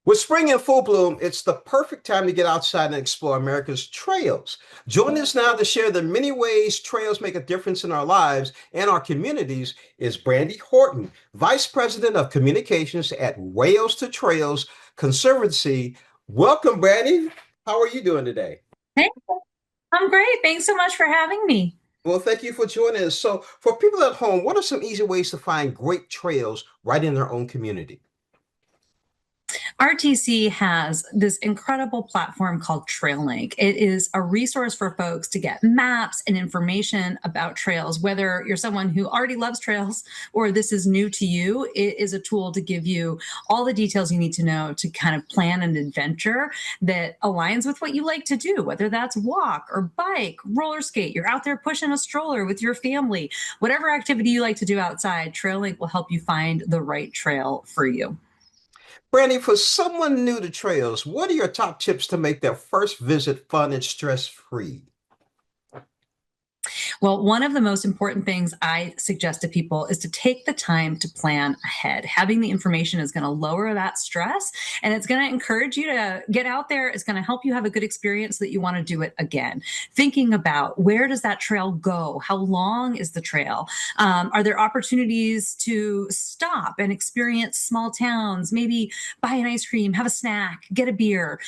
With spring in full bloom, it's the perfect time to get outside and explore America's trails. Join us now to share the many ways trails make a difference in our lives and our communities is Brandi Horton, Vice President of Communications at Wales to Trails Conservancy. Welcome, Brandi. How are you doing today? Hey, I'm great. Thanks so much for having me. Well, thank you for joining us. So, for people at home, what are some easy ways to find great trails right in their own community? RTC has this incredible platform called TrailLink. It is a resource for folks to get maps and information about trails. Whether you're someone who already loves trails or this is new to you, it is a tool to give you all the details you need to know to kind of plan an adventure that aligns with what you like to do, whether that's walk or bike, roller skate, you're out there pushing a stroller with your family, whatever activity you like to do outside, TrailLink will help you find the right trail for you. Brandy, for someone new to trails, what are your top tips to make their first visit fun and stress-free? Well, one of the most important things I suggest to people is to take the time to plan ahead. Having the information is going to lower that stress and it's going to encourage you to get out there. It's going to help you have a good experience so that you want to do it again. Thinking about where does that trail go? How long is the trail? Are there opportunities to stop and experience small towns? Maybe buy an ice cream, have a snack, get a beer.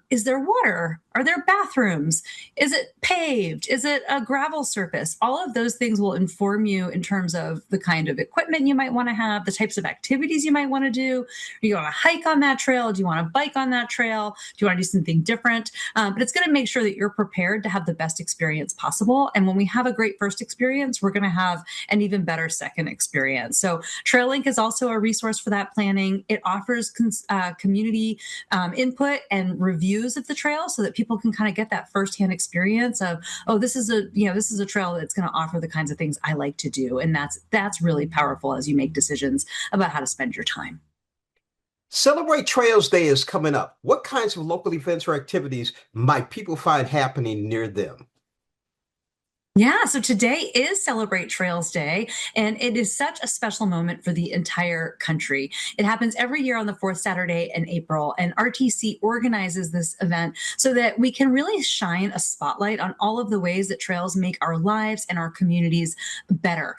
Is there water? Are there bathrooms? Is it paved? Is it a gravel surface? All of those things will inform you in terms of the kind of equipment you might want to have, the types of activities you might want to do. Do you want to hike on that trail? Do you want to bike on that trail? Do you want to do something different? But it's going to make sure that you're prepared to have the best experience possible. And when we have a great first experience, we're going to have an even better second experience. So TrailLink is also a resource for that planning. It offers community input and reviews of the trail so that people can kind of get that firsthand experience of, oh, this is a trail that's going to offer the kinds of things I like to do. And that's really powerful as you make decisions about how to spend your time. Celebrate Trails Day is coming up. What kinds of local events or activities might people find happening near them? Yeah, so today is Celebrate Trails Day, and it is such a special moment for the entire country. It happens every year on the fourth Saturday in April, and RTC organizes this event so that we can really shine a spotlight on all of the ways that trails make our lives and our communities better.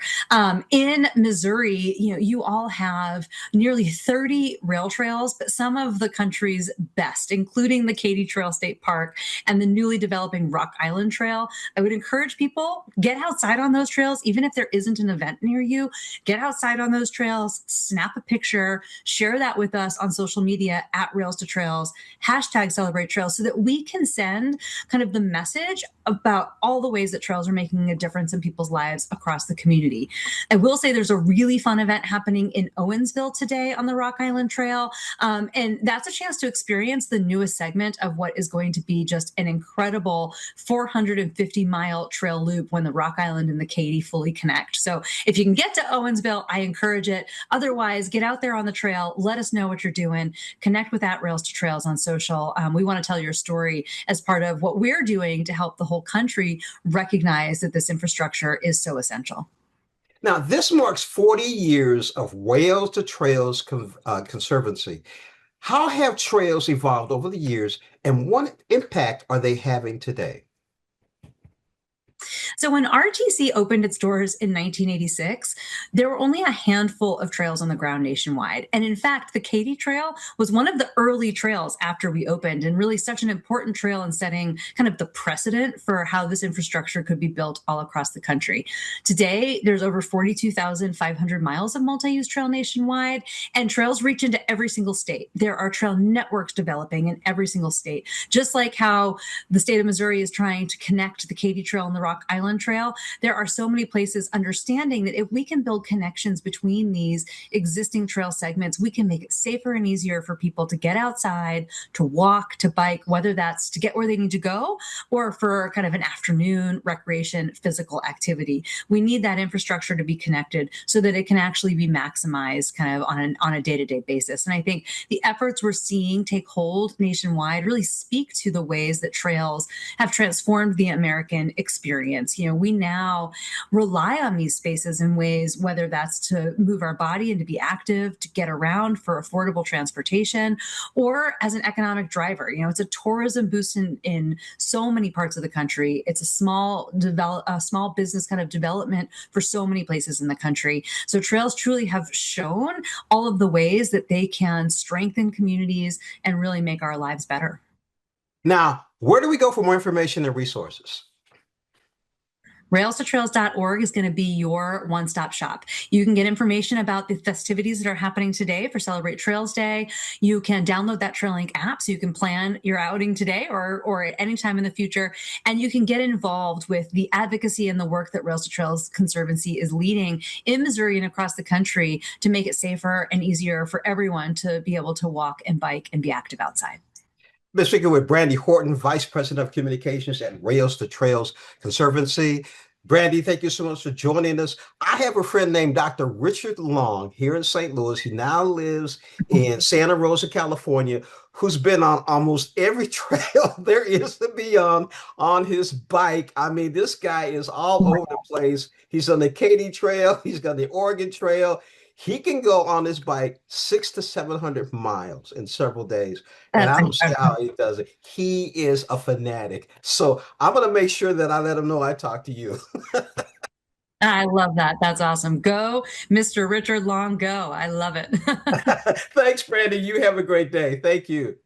In Missouri, you all have nearly 30 rail trails, but some of the country's best, including the Katy Trail State Park and the newly developing Rock Island Trail. I would encourage people get outside on those trails, even if there isn't an event near you. Get outside on those trails, snap a picture, share that with us on social media at Rails to Trails, hashtag Celebrate Trails, so that we can send kind of the message about all the ways that trails are making a difference in people's lives across the community. I will say there's a really fun event happening in Owensville today on the Rock Island Trail, and that's a chance to experience the newest segment of what is going to be just an incredible 450-mile trail loop when the Rock Island and the Katy fully connect. So if you can get to Owensville, I encourage it. Otherwise, get out there on the trail. Let us know what you're doing. Connect with at Rails to Trails on social. We want to tell your story as part of what we're doing to help the whole country recognize that this infrastructure is so essential. Now, this marks 40 years of Wales to Trails Conservancy. How have trails evolved over the years, and what impact are they having today? So when RTC opened its doors in 1986, there were only a handful of trails on the ground nationwide. And in fact, the Katy Trail was one of the early trails after we opened, and really such an important trail in setting kind of the precedent for how this infrastructure could be built all across the country. Today, there's over 42,500 miles of multi-use trail nationwide, and trails reach into every single state. There are trail networks developing in every single state, just like how the state of Missouri is trying to connect the Katy Trail and the Rock Island Trail. There are so many places understanding that if we can build connections between these existing trail segments, we can make it safer and easier for people to get outside, to walk, to bike, whether that's to get where they need to go or for kind of an afternoon recreation, physical activity. We need that infrastructure to be connected so that it can actually be maximized kind of on a day-to-day basis. And I think the efforts we're seeing take hold nationwide really speak to the ways that trails have transformed the American experience. distance. We now rely on these spaces in ways, whether that's to move our body and to be active, to get around for affordable transportation, or as an economic driver. It's a tourism boost in so many parts of the country. It's a small business kind of development for so many places in the country. So trails truly have shown all of the ways that they can strengthen communities and really make our lives better. Now, where do we go for more information and resources? Railstotrails.org is going to be your one-stop shop. You can get information about the festivities that are happening today for Celebrate Trails Day. You can download that TrailLink app so you can plan your outing today or at any time in the future. And you can get involved with the advocacy and the work that Rails to Trails Conservancy is leading in Missouri and across the country to make it safer and easier for everyone to be able to walk and bike and be active outside. Been speaking with Brandi Horton, Vice President of Communications at Rails to Trails Conservancy. Brandi, thank you so much for joining us. I have a friend named Dr. Richard Long here in St. Louis. He now lives in Santa Rosa, California, who's been on almost every trail there is to be on his bike. I mean, this guy is all over the place. He's on the Katy Trail. He's got the Oregon Trail. He can go on his bike 600 to 700 miles in several days. And That's I don't see how incredible. he does it. He is a fanatic. So I'm going to make sure that I let him know I talked to you. I love that. That's awesome. Go, Mr. Richard Long, go. I love it. Thanks, Brandon. You have a great day. Thank you.